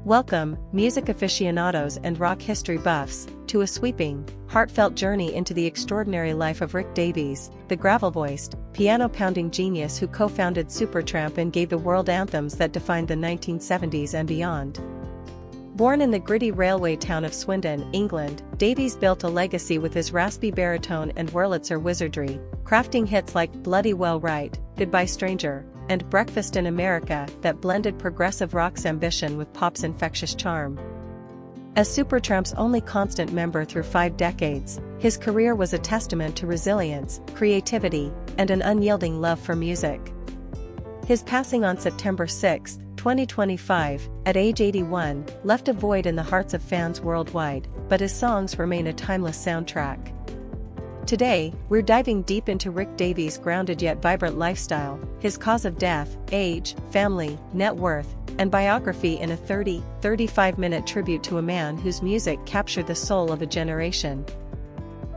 Welcome, music aficionados and rock history buffs, to a sweeping, heartfelt journey into the extraordinary life of Rick Davies, the gravel-voiced, piano-pounding genius who co-founded Supertramp and gave the world anthems that defined the 1970s and beyond. Born in the gritty railway town of Swindon, England, Davies built a legacy with his raspy baritone and Wurlitzer wizardry, crafting hits like Bloody Well Right, Goodbye Stranger, and Breakfast in America that blended progressive rock's ambition with pop's infectious charm. As Supertramp's only constant member through 5 decades, his career was a testament to resilience, creativity, and an unyielding love for music. His passing on September 6, 2025, at age 81, left a void in the hearts of fans worldwide, but his songs remain a timeless soundtrack. Today, we're diving deep into Rick Davies' grounded yet vibrant lifestyle, his cause of death, age, family, net worth, and biography in a 35-minute tribute to a man whose music captured the soul of a generation.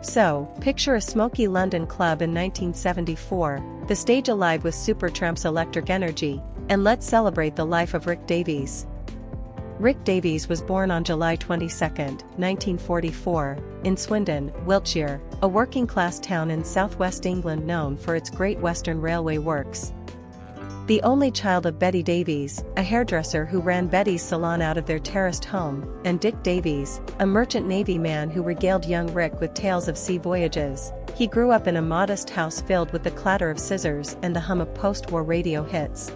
So, picture a smoky London club in 1974, the stage alive with Supertramp's electric energy, and let's celebrate the life of Rick Davies. Rick Davies was born on July 22, 1944, in Swindon, Wiltshire, a working-class town in southwest England known for its Great Western Railway works. The only child of Betty Davies, a hairdresser who ran Betty's salon out of their terraced home, and Dick Davies, a merchant navy man who regaled young Rick with tales of sea voyages, he grew up in a modest house filled with the clatter of scissors and the hum of post-war radio hits.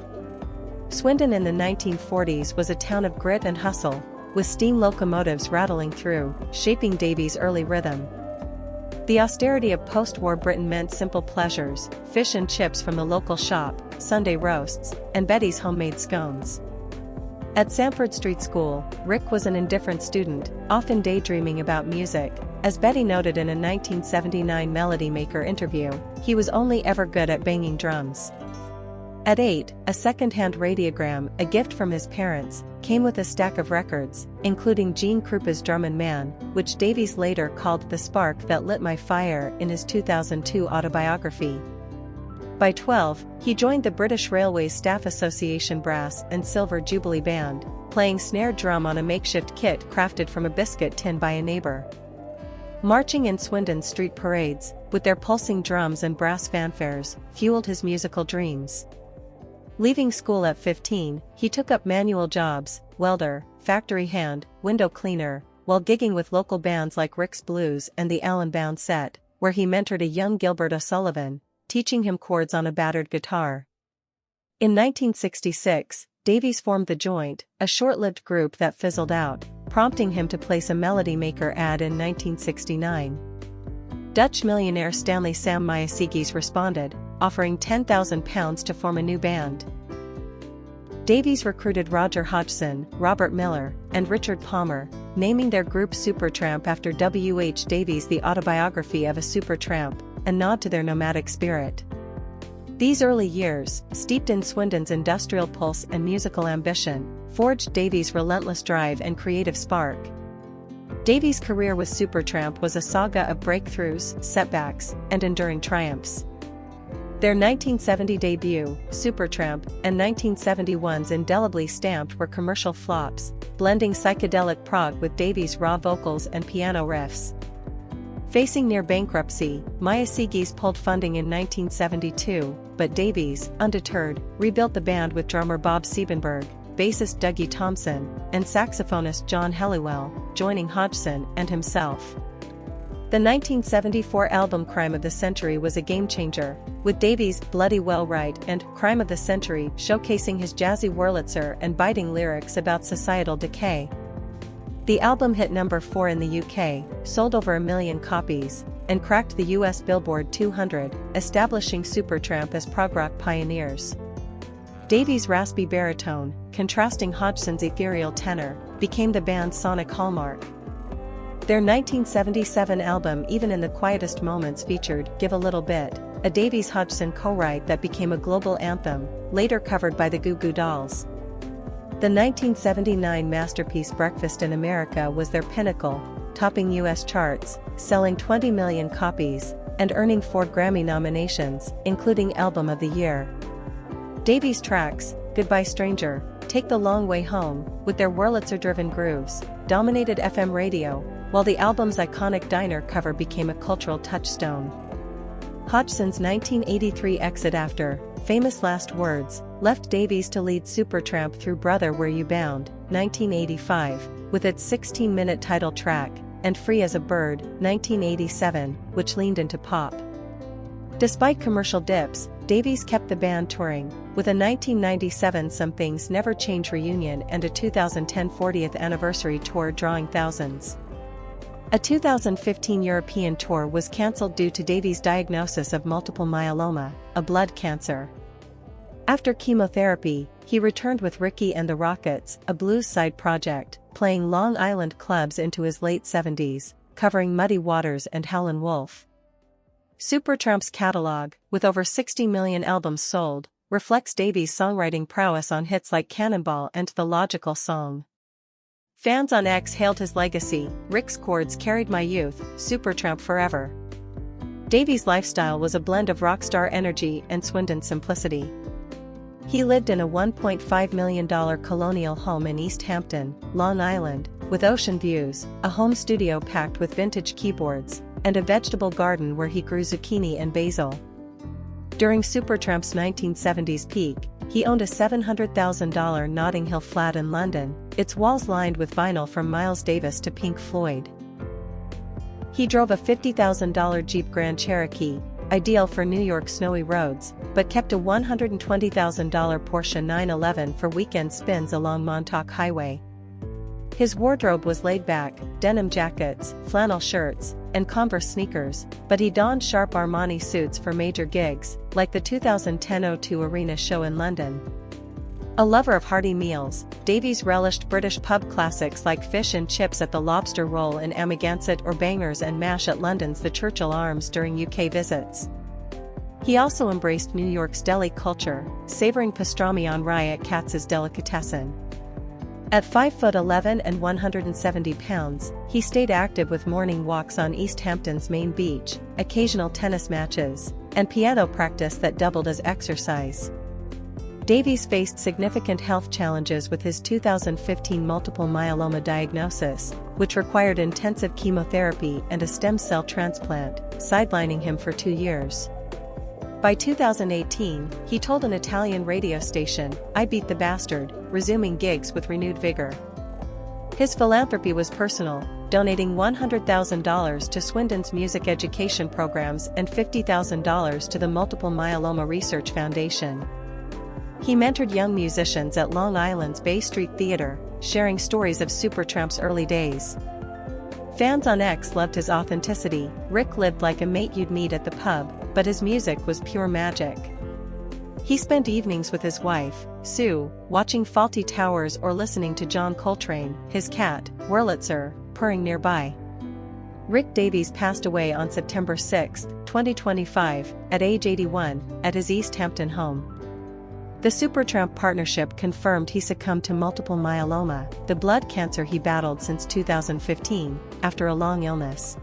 Swindon in the 1940s was a town of grit and hustle, with steam locomotives rattling through, shaping Davies' early rhythm. The austerity of post-war Britain meant simple pleasures, fish and chips from the local shop, Sunday roasts, and Betty's homemade scones. At Sandford Street School, Rick was an indifferent student, often daydreaming about music. As Betty noted in a 1979 Melody Maker interview, he was only ever good at banging drums. At 8, a second-hand radiogram, a gift from his parents, came with a stack of records, including Gene Krupa's Drum and Man, which Davies later called the spark that lit my fire in his 2002 autobiography. By 12, he joined the British Railways Staff Association Brass and Silver Jubilee Band, playing snare drum on a makeshift kit crafted from a biscuit tin by a neighbor. Marching in Swindon's street parades, with their pulsing drums and brass fanfares, fueled his musical dreams. Leaving school at 15, he took up manual jobs, welder, factory hand, window cleaner, while gigging with local bands like Rick's Blues and the Alan Bound Set, where he mentored a young Gilbert O'Sullivan, teaching him chords on a battered guitar. In 1966, Davies formed The Joint, a short-lived group that fizzled out, prompting him to place a Melody Maker ad in 1969. Dutch millionaire Stanley Sam Myasegis responded, offering £10,000 to form a new band. Davies recruited Roger Hodgson, Robert Miller, and Richard Palmer, naming their group Supertramp after W. H. Davies' The Autobiography of a Supertramp, a nod to their nomadic spirit. These early years, steeped in Swindon's industrial pulse and musical ambition, forged Davies' relentless drive and creative spark. Davies' career with Supertramp was a saga of breakthroughs, setbacks, and enduring triumphs. Their 1970 debut, Supertramp, and 1971's indelibly stamped were commercial flops, blending psychedelic prog with Davies' raw vocals and piano riffs. Facing near bankruptcy, Myasegis pulled funding in 1972, but Davies, undeterred, rebuilt the band with drummer Bob Siebenberg, bassist Dougie Thompson, and saxophonist John Helliwell, joining Hodgson and himself. The 1974 album Crime of the Century was a game-changer, with Davies' Bloody Well Right and Crime of the Century showcasing his jazzy Wurlitzer and biting lyrics about societal decay. The album hit number 4 in the UK, sold over 1 million copies, and cracked the US Billboard 200, establishing Supertramp as prog rock pioneers. Davies' raspy baritone, contrasting Hodgson's ethereal tenor, became the band's sonic hallmark. Their 1977 album Even in the Quietest Moments featured Give a Little Bit, a Davies-Hodgson co-write that became a global anthem, later covered by the Goo Goo Dolls. The 1979 masterpiece Breakfast in America was their pinnacle, topping US charts, selling 20 million copies, and earning 4 Grammy nominations, including Album of the Year. Davies' tracks, Goodbye Stranger, Take the Long Way Home, with their Wurlitzer-driven grooves, dominated FM radio, while the album's iconic Diner cover became a cultural touchstone. Hodgson's 1983 exit after Famous Last Words left Davies to lead Supertramp through Brother Where You Bound, 1985, with its 16-minute title track, and Free as a Bird, 1987, which leaned into pop. Despite commercial dips, Davies kept the band touring, with a 1997 Some Things Never Change reunion and a 2010 40th anniversary tour drawing thousands. A 2015 European tour was cancelled due to Davies' diagnosis of multiple myeloma, a blood cancer. After chemotherapy, he returned with Ricky and the Rockets, a blues side project, playing Long Island clubs into his late 70s, covering Muddy Waters and Howlin' Wolf. Supertramp's catalog, with over 60 million albums sold, reflects Davies' songwriting prowess on hits like Cannonball and The Logical Song. Fans on X hailed his legacy. Rick's chords carried my youth, Supertramp forever. Davies' lifestyle was a blend of rockstar energy and Swindon simplicity. He lived in a $1.5 million colonial home in East Hampton, Long Island, with ocean views, a home studio packed with vintage keyboards, and a vegetable garden where he grew zucchini and basil. During Supertramp's 1970s peak, he owned a $700,000 Notting Hill flat in London, its walls lined with vinyl from Miles Davis to Pink Floyd. He drove a $50,000 Jeep Grand Cherokee, ideal for New York's snowy roads, but kept a $120,000 Porsche 911 for weekend spins along Montauk Highway. His wardrobe was laid back, denim jackets, flannel shirts, and Converse sneakers, but he donned sharp Armani suits for major gigs, like the 2010 O2 Arena show in London. A lover of hearty meals, Davies relished British pub classics like fish and chips at the Lobster Roll in Amagansett or bangers and mash at London's The Churchill Arms during UK visits. He also embraced New York's deli culture, savoring pastrami on rye at Katz's Delicatessen. At 5'11" and 170 pounds, he stayed active with morning walks on East Hampton's main beach, occasional tennis matches, and piano practice that doubled as exercise. Davies faced significant health challenges with his 2015 multiple myeloma diagnosis, which required intensive chemotherapy and a stem cell transplant, sidelining him for 2 years. By 2018, he told an Italian radio station, "I beat the bastard," resuming gigs with renewed vigor. His philanthropy was personal, donating $100,000 to Swindon's music education programs and $50,000 to the Multiple Myeloma Research Foundation. He mentored young musicians at Long Island's Bay Street Theatre, sharing stories of Supertramp's early days. Fans on X loved his authenticity. Rick lived like a mate you'd meet at the pub, but his music was pure magic. He spent evenings with his wife, Sue, watching Fawlty Towers or listening to John Coltrane, his cat, Wurlitzer, purring nearby. Rick Davies passed away on September 6, 2025, at age 81, at his East Hampton home. The Supertramp partnership confirmed he succumbed to multiple myeloma, the blood cancer he battled since 2015, after a long illness.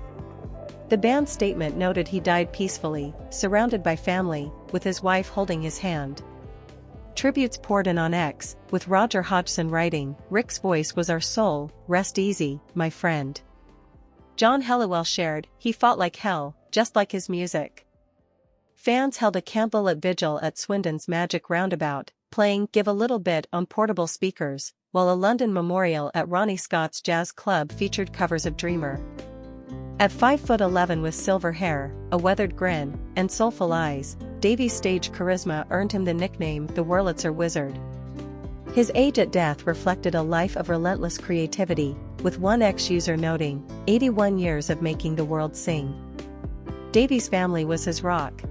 The band's statement noted he died peacefully, surrounded by family, with his wife holding his hand. Tributes poured in on X, with Roger Hodgson writing, "Rick's voice was our soul, rest easy, my friend." John Helliwell shared, "He fought like hell, just like his music." Fans held a candlelit vigil at Swindon's Magic Roundabout, playing "Give a Little Bit" on portable speakers, while a London memorial at Ronnie Scott's Jazz Club featured covers of Dreamer. At 5'11" with silver hair, a weathered grin, and soulful eyes, Davies' stage charisma earned him the nickname the Wurlitzer Wizard. His age at death reflected a life of relentless creativity, with one ex-user noting, 81 years of making the world sing. Davies' family was his rock.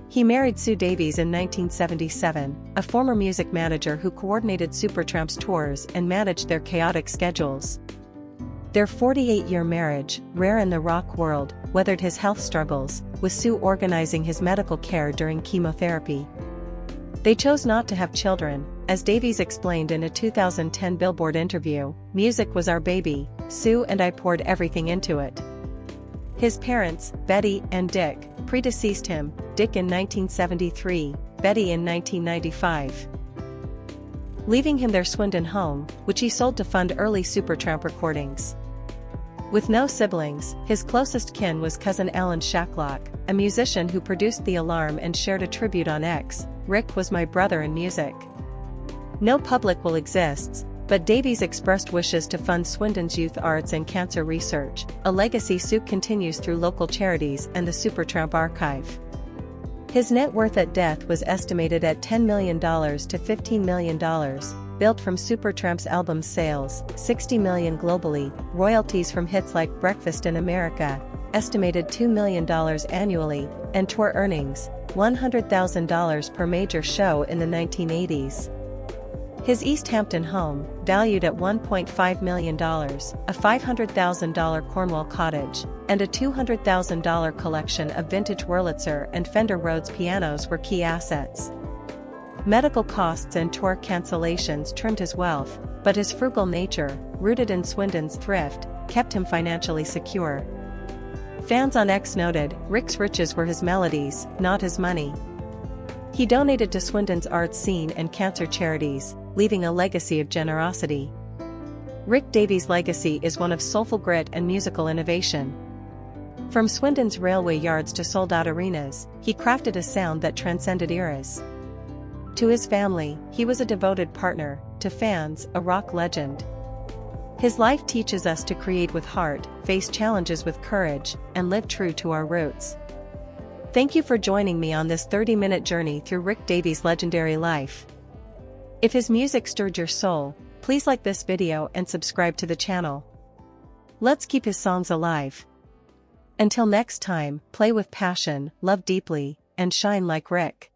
He married Sue Davies in 1977, a former music manager who coordinated Supertramp's tours and managed their chaotic schedules. Their 48-year marriage, rare in the rock world, weathered his health struggles, with Sue organizing his medical care during chemotherapy. They chose not to have children, as Davies explained in a 2010 Billboard interview, "Music was our baby, Sue and I poured everything into it." His parents, Betty and Dick, predeceased him, Dick in 1973, Betty in 1995. leaving him their Swindon home, which he sold to fund early Supertramp recordings. With no siblings, his closest kin was cousin Alan Shacklock, a musician who produced The Alarm and shared a tribute on X, "Rick was my brother in music." No public will exists, but Davies expressed wishes to fund Swindon's youth arts and cancer research, a legacy Sue continues through local charities and the Supertramp archive. His net worth at death was estimated at $10 million to $15 million, built from Supertramp's album sales, $60 million globally, royalties from hits like Breakfast in America, estimated $2 million annually, and tour earnings, $100,000 per major show in the 1980s. His East Hampton home, valued at $1.5 million, a $500,000 Cornwall cottage, and a $200,000 collection of vintage Wurlitzer and Fender Rhodes pianos were key assets. Medical costs and tour cancellations trimmed his wealth, but his frugal nature, rooted in Swindon's thrift, kept him financially secure. Fans on X noted, Rick's riches were his melodies, not his money. He donated to Swindon's arts scene and cancer charities, leaving a legacy of generosity. Rick Davies' legacy is one of soulful grit and musical innovation. From Swindon's railway yards to sold-out arenas, he crafted a sound that transcended eras. To his family, he was a devoted partner; to fans, a rock legend. His life teaches us to create with heart, face challenges with courage, and live true to our roots. Thank you for joining me on this 30-minute journey through Rick Davies' legendary life. If his music stirred your soul, please like this video and subscribe to the channel. Let's keep his songs alive. Until next time, play with passion, love deeply, and shine like Rick.